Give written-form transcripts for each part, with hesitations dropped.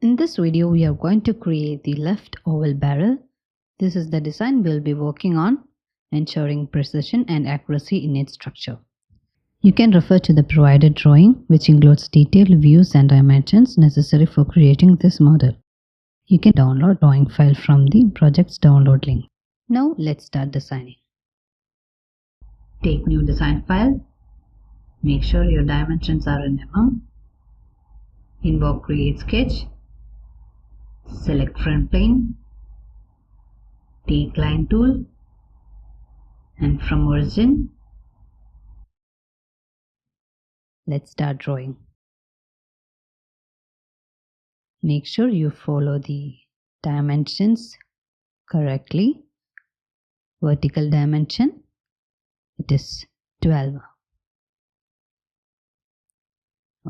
In this video, we are going to create the left oval barrel. This is the design we'll be working on, ensuring precision and accuracy in its structure. You can refer to the provided drawing, which includes detailed views and dimensions necessary for creating this model. You can download drawing file from the project's download link. Now let's start designing. Take new design file. Make sure your dimensions are in mm. Invoke create sketch. Select front plane. Take line tool. And from origin, let's start drawing. Make sure you follow the dimensions correctly. Vertical dimension, it is 12.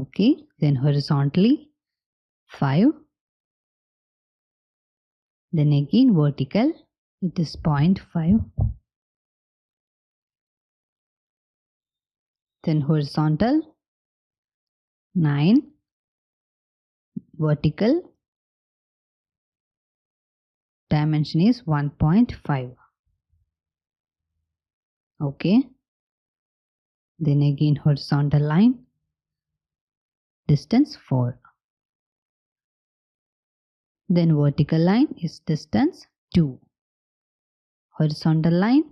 Okay, then horizontally 5. Then again vertical, it is 0.5. Then horizontal 9. Vertical dimension is 1.5. Okay. Then again horizontal line, distance 4. Then vertical line is distance 2. Horizontal line,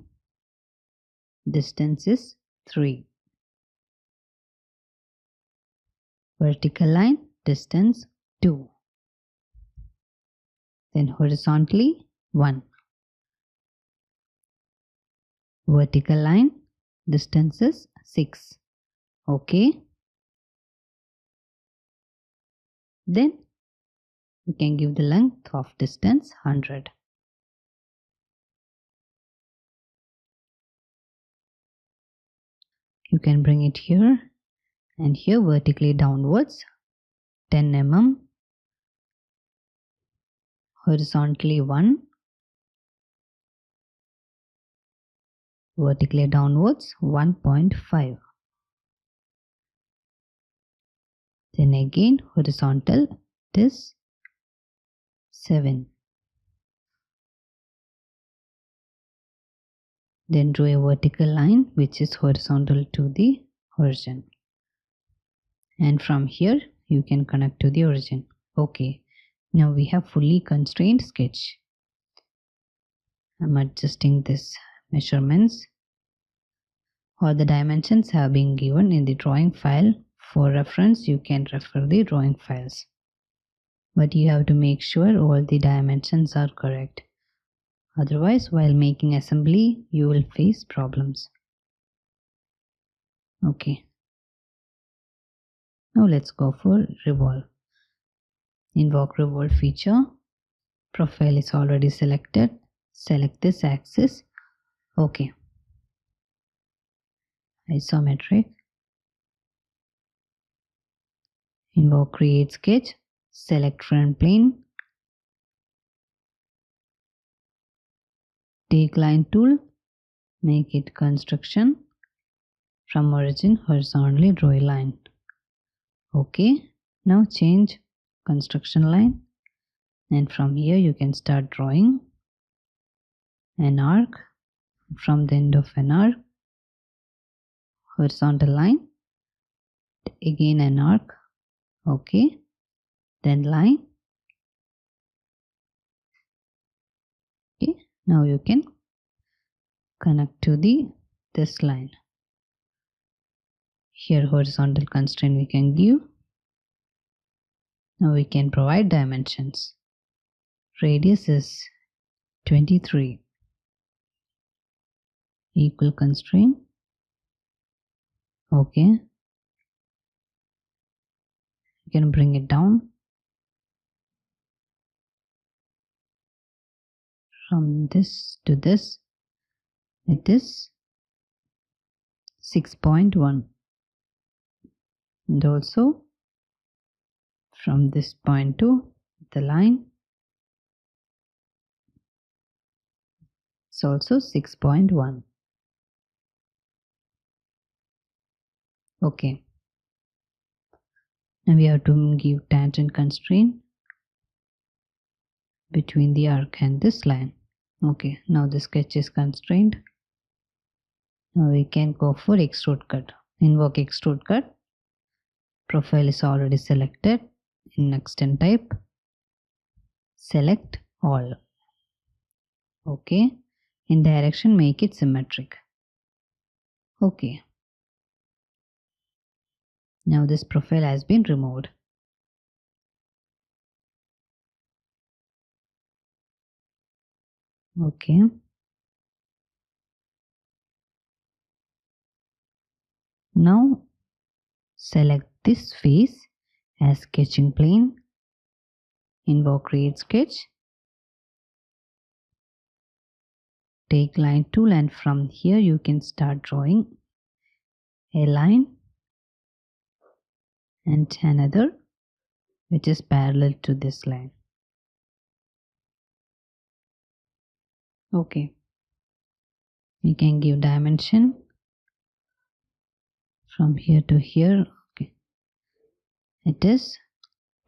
distance is 3. Vertical line, distance 2. Then horizontally 1. Vertical line, distance is 6. Okay. Then we can give the length of distance 100. You can bring it here and here vertically downwards 10 mm. Horizontally 1. Vertically downwards 1.5. Then again horizontal, it is 7. Then draw a vertical line which is horizontal to the origin. And from here you can connect to the origin. Okay, now we have fully constrained sketch. I'm adjusting this measurements. All the dimensions have been given in the drawing file. For reference, you can refer the drawing files. But you have to make sure all the dimensions are correct. Otherwise, while making assembly, you will face problems. Okay. Now let's go for revolve. Invoke revolve feature. Profile is already selected. Select this axis. Okay. Isometric. Invoke create sketch. Select front plane. Take line tool. Make it construction. From origin horizontally draw a line. Okay. Now change construction line. And from here you can start drawing an arc. From the end of an arc, horizontal line, again an arc. Okay. Then line. Okay. Now you can connect to this line. Here horizontal constraint we can give. Now we can provide dimensions. Radius is 23. Equal constraint. Okay. You can bring it down. From this to this, it is 6.1. And also from this point to the line, it's also 6.1. Okay. Now we have to give tangent constraint. between the arc and this line. Okay, now the sketch is constrained. Now we can go for extrude cut. Invoke extrude cut. Profile is already selected. In extend type, select all. Okay, in direction make it symmetric. Okay, now this profile has been removed. Okay, now select this face as sketching plane. Invoke create sketch. Take line tool and from here you can start drawing a line and another which is parallel to this line. Okay, you can give dimension from here to here. Okay, it is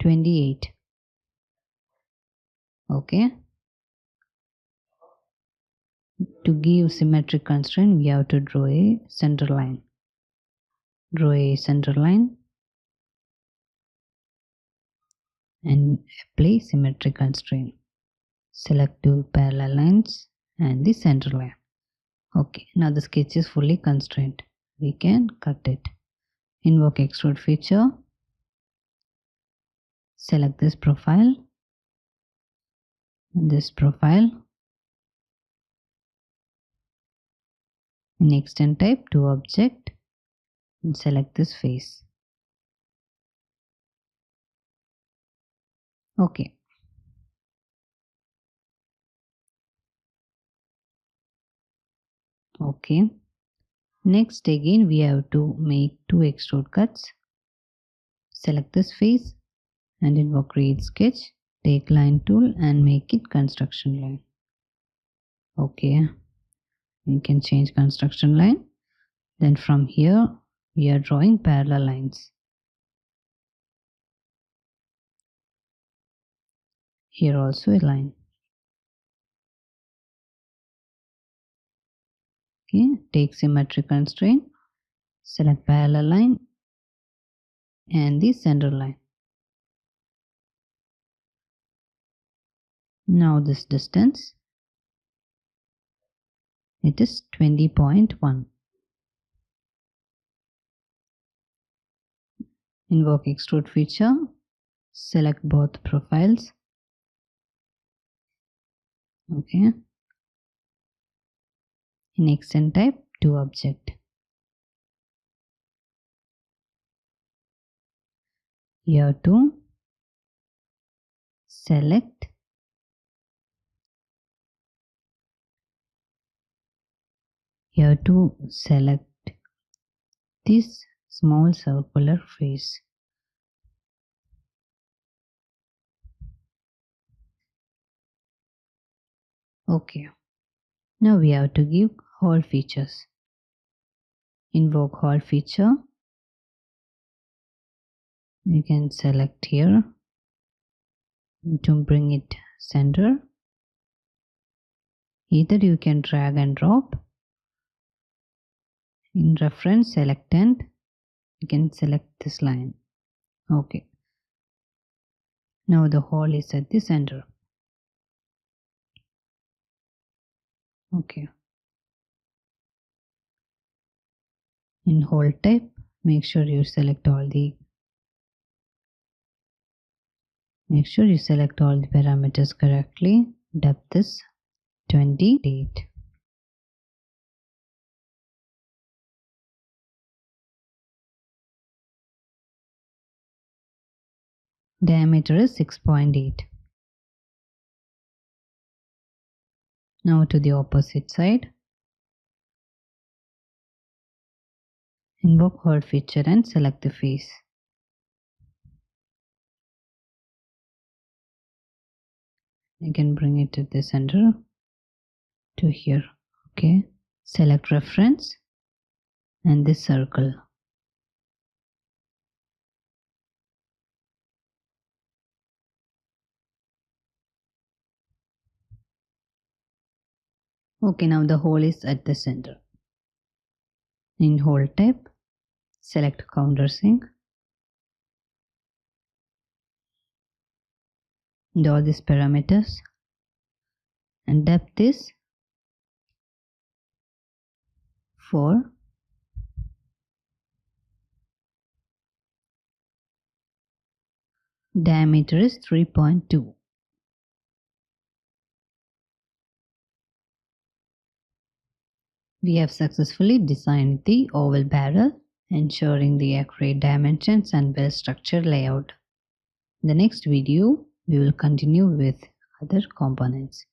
28. Okay, to give symmetric constraint we have to draw a center line. Draw a center line and apply symmetric constraint. Select two parallel lines and the center line. Okay, now the sketch is fully constrained. We can cut it. Invoke extrude feature. Select this profile and this profile. In extend type to object and select this face. Okay. Okay. Next again we have to make two extrude cuts. Select this face and invoke create sketch. Take line tool and make it construction line. Okay. You can change construction line. Then from here we are drawing parallel lines. Here also a line. Okay, take symmetric constraint, select parallel line and the center line. Now this distance, it is 20.1. Invoke extrude feature, select both profiles. Okay. In extend type to object. Here to select this small circular face. Okay. Now we have to give hole features. Invoke hole feature. You can select here to bring it center. Either you can drag and drop. In reference select end, you can select this line. Okay. Now the hole is at the center. Okay. In hole type, make sure you select all the parameters correctly. Depth is 28. Diameter is 6.8. Now to the opposite side. Invoke hole feature and select the face. You can bring it to the center to here. Okay. Select reference and this circle. Okay, now the hole is at the center. In hole type, select countersink. And all these parameters, and depth is 4. Diameter is 3.2. We have successfully designed the oval barrel, ensuring the accurate dimensions and well-structured layout. In the next video, we will continue with other components.